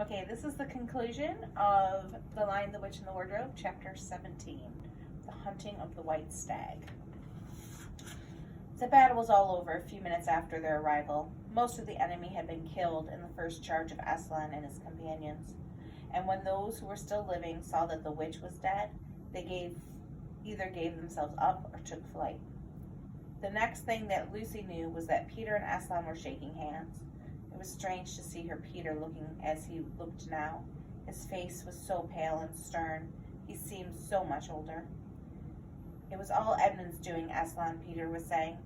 Okay, this is the conclusion of The Lion, the Witch, and the Wardrobe, Chapter 17, The Hunting of the White Stag. The battle was all over a few minutes after their arrival. Most of the enemy had been killed in the first charge of Aslan and his companions, and when those who were still living saw that the witch was dead, they either gave themselves up or took flight. The next thing that Lucy knew was that Peter and Aslan were shaking hands. It was strange to see her Peter looking as he looked now. His face was so pale and stern. He seemed so much older. It was all Edmund's doing, Aslan, Peter was saying.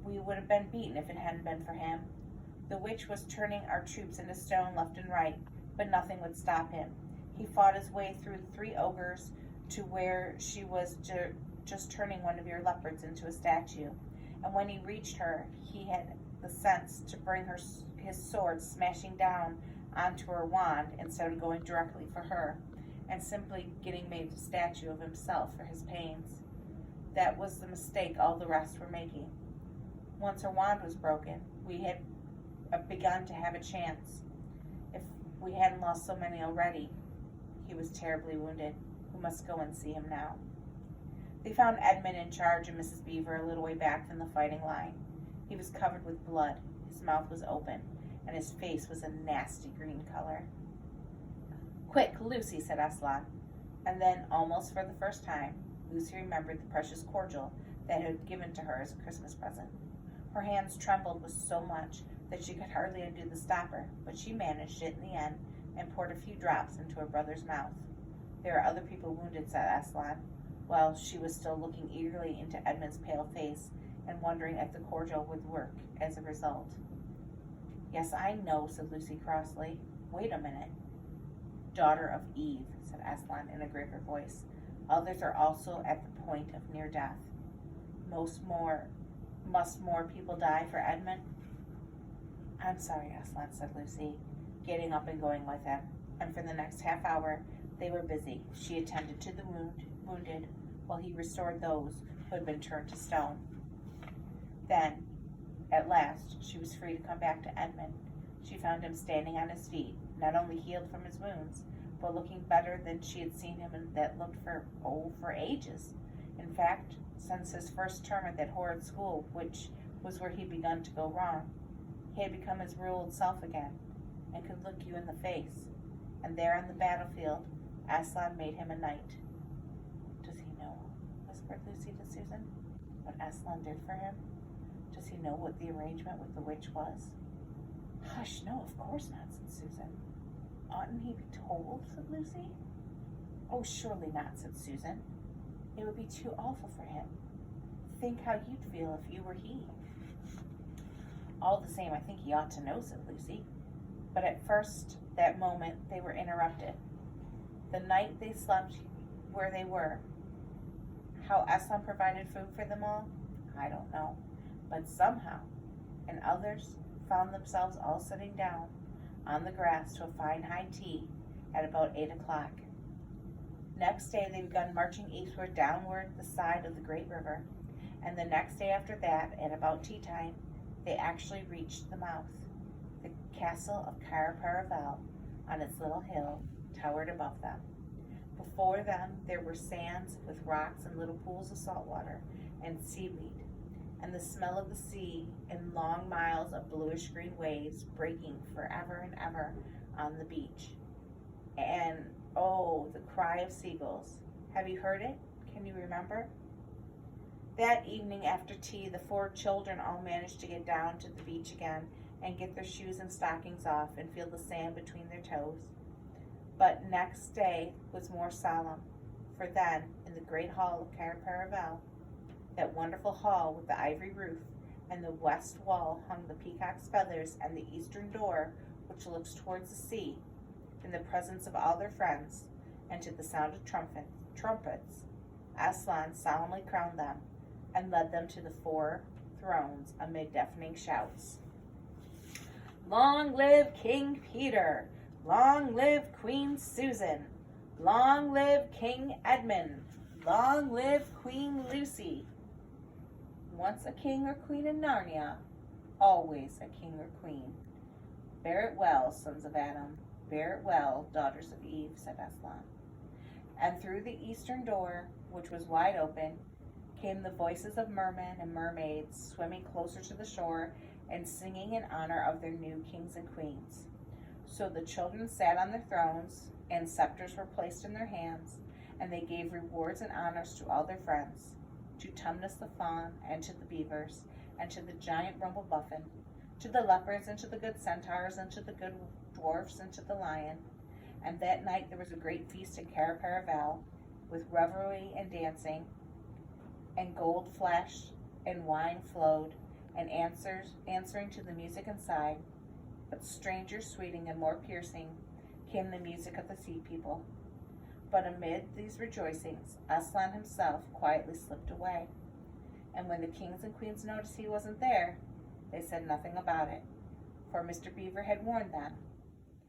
We would have been beaten if it hadn't been for him. The witch was turning our troops into stone left and right, but nothing would stop him. He fought his way through 3 ogres to where she was just turning one of your leopards into a statue. And when he reached her, he had the sense to bring his sword smashing down onto her wand instead of going directly for her, and simply getting made a statue of himself for his pains. That was the mistake all the rest were making. Once her wand was broken, we had begun to have a chance. If we hadn't lost so many already. He was terribly wounded. We must go and see him now. They found Edmund in charge of Mrs. Beaver a little way back from the fighting line. He was covered with blood, his mouth was open, and his face was a nasty green color. Quick, Lucy, said Aslan. And then, almost for the first time, Lucy remembered the precious cordial that had been given to her as a Christmas present. Her hands trembled with so much that she could hardly undo the stopper, but she managed it in the end and poured a few drops into her brother's mouth. There are other people wounded, said Aslan, while she was still looking eagerly into Edmund's pale face and wondering if the cordial would work as a result. Yes, I know, said Lucy crossly. Wait a minute. Daughter of Eve, said Aslan in a graver voice. Others are also at the point of near death. Must more people die for Edmund? I'm sorry, Aslan, said Lucy, getting up and going with him. And for the next half hour they were busy. She attended to the wounded, while he restored those who had been turned to stone. Then, at last, she was free to come back to Edmund. She found him standing on his feet, not only healed from his wounds, but looking better than she had seen him that looked for ages. In fact, since his first term at that horrid school, which was where he'd begun to go wrong, he had become his real old self again, and could look you in the face. And there on the battlefield, Aslan made him a knight. Does he know, whispered Lucy to Susan, what Aslan did for him? Does he know what the arrangement with the witch was? Hush, no, of course not, said Susan. Oughtn't he be told, said Lucy. Oh, surely not, said Susan. It would be too awful for him. Think how you'd feel if you were he. All the same, I think he ought to know, said Lucy. But at first, that moment, they were interrupted. The night they slept where they were. How Aslan provided food for them all, I don't know. But somehow, and others found themselves all sitting down on the grass to a fine high tea at about 8 o'clock. Next day they began marching eastward downward the side of the great river, and the next day after that, at about tea time, they actually reached the mouth. The castle of Cair Paravel, on its little hill, towered above them. Before them there were sands with rocks and little pools of salt water and seaweed, and the smell of the sea in long miles of bluish-green waves breaking forever and ever on the beach. And, oh, the cry of seagulls. Have you heard it? Can you remember? That evening after tea, the 4 children all managed to get down to the beach again and get their shoes and stockings off and feel the sand between their toes. But next day was more solemn, for then, in the great hall of Cair Paravel, that wonderful hall with the ivory roof, and the west wall hung the peacock's feathers, and the eastern door, which looks towards the sea, in the presence of all their friends, and to the sound of trumpets, Aslan solemnly crowned them, and led them to the 4 thrones amid deafening shouts. Long live King Peter! Long live Queen Susan! Long live King Edmund! Long live Queen Lucy! Once a king or queen in Narnia, always a king or queen. Bear it well, sons of Adam. Bear it well, daughters of Eve, said Aslan. And through the eastern door, which was wide open, came the voices of mermen and mermaids swimming closer to the shore and singing in honor of their new kings and queens. So the children sat on their thrones, and scepters were placed in their hands, and they gave rewards and honors to all their friends, to Tumnus the fawn, and to the beavers, and to the giant Rumblebuffin, to the leopards, and to the good centaurs, and to the good dwarfs, and to the lion. And that night there was a great feast in Cair Paravel, with revelry and dancing, and gold flashed, and wine flowed, and answering to the music inside, but stranger sweeting and more piercing came the music of the sea people. But amid these rejoicings, Aslan himself quietly slipped away. And when the kings and queens noticed he wasn't there, they said nothing about it, for Mr. Beaver had warned them.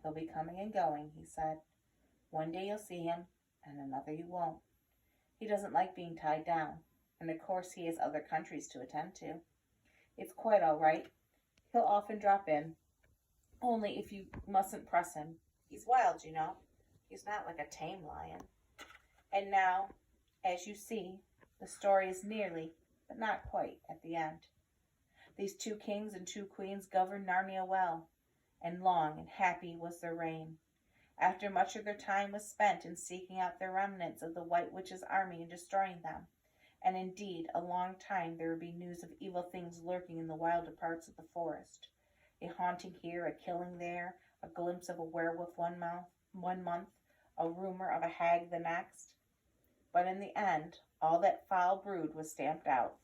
He'll be coming and going, he said. One day you'll see him, and another you won't. He doesn't like being tied down, and of course he has other countries to attend to. It's quite all right. He'll often drop in, only if you mustn't press him. He's wild, you know. He's not like a tame lion. And now, as you see, the story is nearly, but not quite, at the end. These 2 kings and 2 queens governed Narnia well, and long and happy was their reign. After much of their time was spent in seeking out the remnants of the White Witch's army and destroying them, and indeed a long time there would be news of evil things lurking in the wilder parts of the forest. A haunting here, a killing there, a glimpse of a werewolf one month, a rumor of a hag the next. But in the end, all that foul brood was stamped out,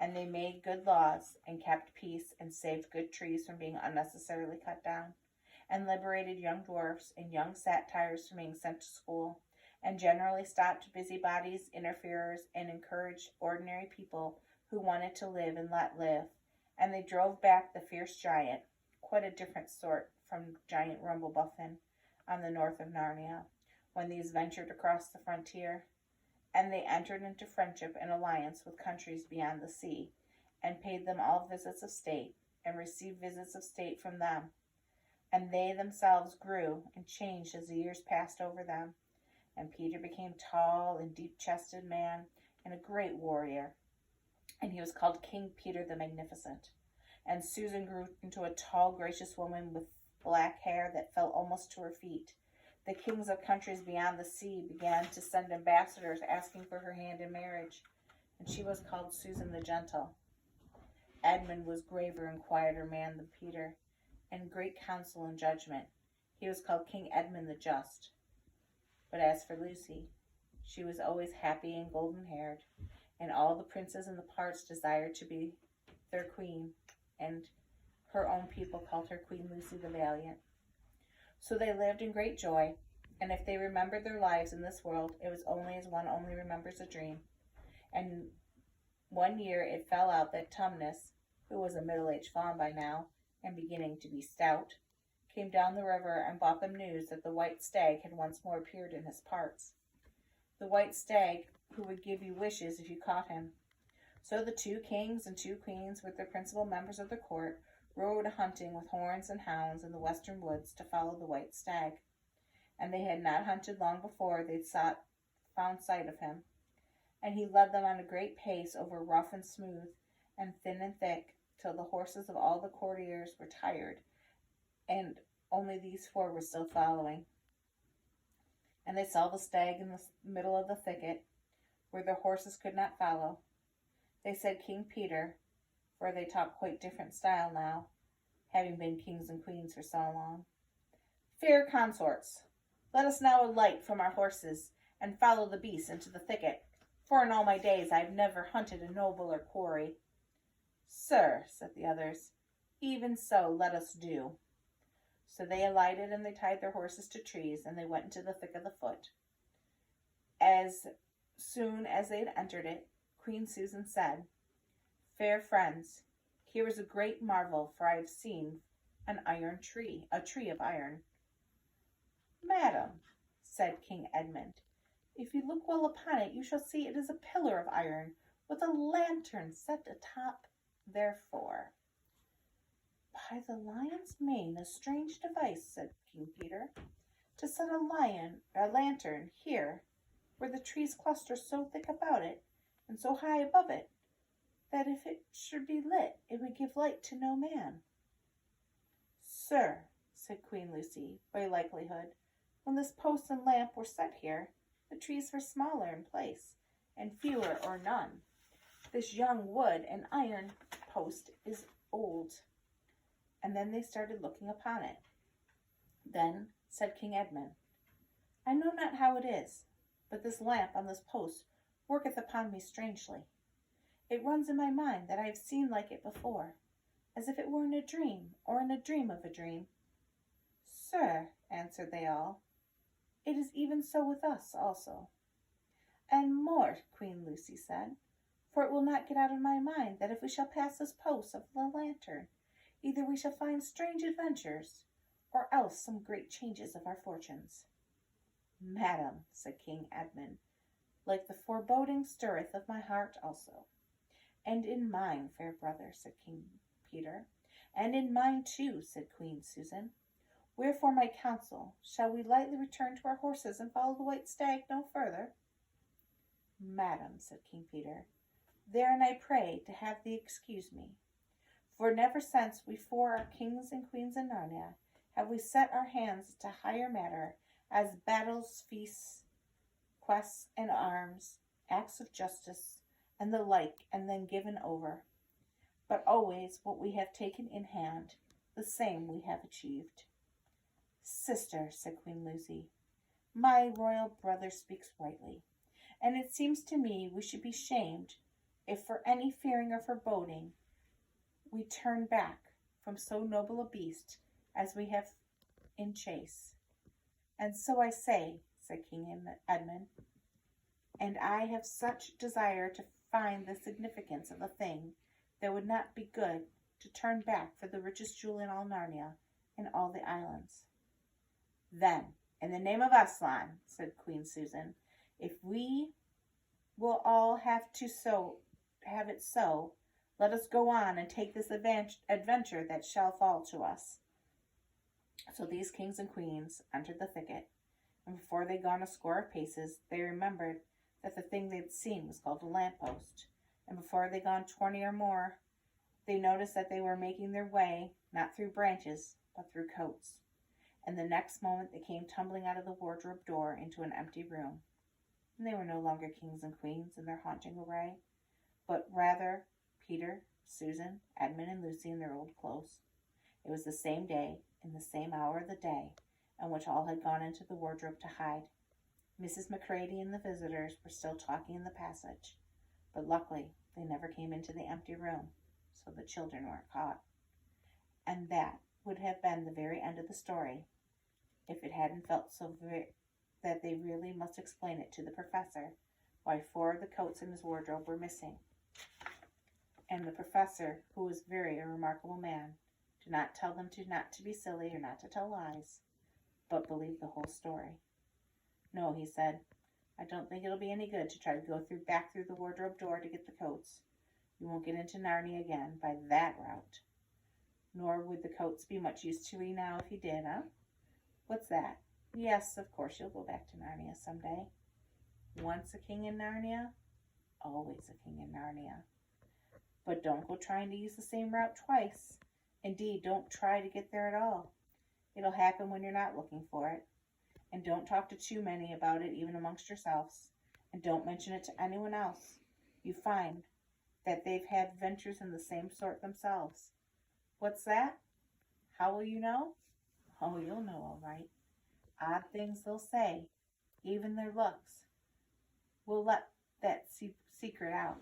and they made good laws, and kept peace, and saved good trees from being unnecessarily cut down, and liberated young dwarfs and young satyrs from being sent to school, and generally stopped busybodies, interferers, and encouraged ordinary people who wanted to live and let live. And they drove back the fierce giant, quite a different sort from giant Rumblebuffin, on the north of Narnia, when these ventured across the frontier. And they entered into friendship and alliance with countries beyond the sea, and paid them all visits of state, and received visits of state from them. And they themselves grew and changed as the years passed over them. And Peter became tall and deep-chested man, and a great warrior, and he was called King Peter the Magnificent. And Susan grew into a tall, gracious woman with black hair that fell almost to her feet. The kings of countries beyond the sea began to send ambassadors asking for her hand in marriage, and she was called Susan the Gentle. Edmund was graver and quieter man than Peter, and great counsel and judgment. He was called King Edmund the Just. But as for Lucy, she was always happy and golden-haired, and all the princes in the parts desired to be their queen, and her own people called her Queen Lucy the Valiant. So they lived in great joy, and if they remembered their lives in this world, it was only as one only remembers a dream. And one year it fell out that Tumnus, who was a middle-aged fawn by now, and beginning to be stout, came down the river and brought them news that the white stag had once more appeared in his parts. The white stag who would give you wishes if you caught him. So the 2 kings and 2 queens, with the principal members of the court, rode hunting with horns and hounds in the western woods to follow the white stag. And they had not hunted long before they'd found sight of him. And he led them on a great pace over rough and smooth, and thin and thick, till the horses of all the courtiers were tired, and only these 4 were still following. And they saw the stag in the middle of the thicket, where their horses could not follow. They said King Peter, for they talk quite different style now, having been kings and queens for so long. Fair consorts, let us now alight from our horses, and follow the beast into the thicket, for in all my days I have never hunted a nobler quarry. Sir, said the others, even so let us do. So they alighted, and they tied their horses to trees, and they went into the thick of the foot. As soon as they had entered it, Queen Susan said, Fair friends, here is a great marvel, for I have seen an iron tree, a tree of iron. Madam, said King Edmund, if you look well upon it, you shall see it is a pillar of iron, with a lantern set atop therefore. By the lion's mane, a strange device, said King Peter, to set a lantern here, where the trees cluster so thick about it, and so high above it, that if it should be lit, it would give light to no man. Sir, said Queen Lucy, by likelihood, when this post and lamp were set here, the trees were smaller in place, and fewer or none. This young wood and iron post is old. And then they started looking upon it. Then said King Edmund, I know not how it is, but this lamp on this post worketh upon me strangely. It runs in my mind that I have seen like it before, as if it were in a dream, or in a dream of a dream. Sir, answered they all, it is even so with us also. And more, Queen Lucy said, for it will not get out of my mind that if we shall pass this post of the lantern, either we shall find strange adventures, or else some great changes of our fortunes. Madam, said King Edmund, like the foreboding stirreth of my heart also. And in mine, fair brother, said King Peter. And in mine too, said Queen Susan. Wherefore my counsel, shall we lightly return to our horses and follow the white stag no further? Madam, said King Peter, therein I pray to have thee excuse me. For never since we four are kings and queens in Narnia have we set our hands to higher matter as battles, feasts, quests, and arms, acts of justice, and the like, and then given over. But always what we have taken in hand, the same we have achieved. Sister, said Queen Lucy, my royal brother speaks rightly, and it seems to me we should be shamed if for any fearing or foreboding we turn back from so noble a beast as we have in chase. And so I say, said King Edmund, and I have such desire to find the significance of a thing that would not be good to turn back for the richest jewel in all Narnia and all the islands. Then, in the name of Aslan, said Queen Susan, if we will all have it so, let us go on and take this adventure that shall fall to us. So these kings and queens entered the thicket, and before they'd gone a score of paces, they remembered that the thing they'd seen was called a lamppost, and before they'd gone 20 or more, they noticed that they were making their way, not through branches, but through coats. And the next moment they came tumbling out of the wardrobe door into an empty room. And they were no longer kings and queens in their haunting array, but rather Peter, Susan, Edmund, and Lucy in their old clothes. It was the same day, in the same hour of the day, in which all had gone into the wardrobe to hide. Mrs. Macready and the visitors were still talking in the passage, but luckily they never came into the empty room, so the children weren't caught. And that would have been the very end of the story, if it hadn't felt that they really must explain it to the professor why 4 of the coats in his wardrobe were missing. And the professor, who was a remarkable man, did not tell them not to be silly or not to tell lies, but believe the whole story. No, he said, I don't think it'll be any good to try to go back through the wardrobe door to get the coats. You won't get into Narnia again by that route. Nor would the coats be much use to you now if you did, huh? What's that? Yes, of course you'll go back to Narnia someday. Once a king in Narnia, always a king in Narnia. But don't go trying to use the same route twice. Indeed, don't try to get there at all. It'll happen when you're not looking for it. And don't talk to too many about it, even amongst yourselves. And don't mention it to anyone else. You find that they've had adventures in the same sort themselves. What's that? How will you know? Oh, you'll know all right. Odd things they'll say, even their looks. We'll let that secret out.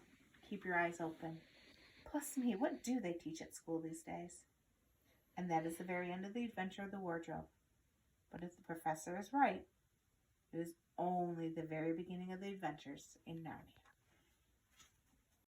Keep your eyes open. Plus me, what do they teach at school these days? And that is the very end of the adventure of the wardrobe. But if the professor is right, it is only the very beginning of the adventures in Narnia.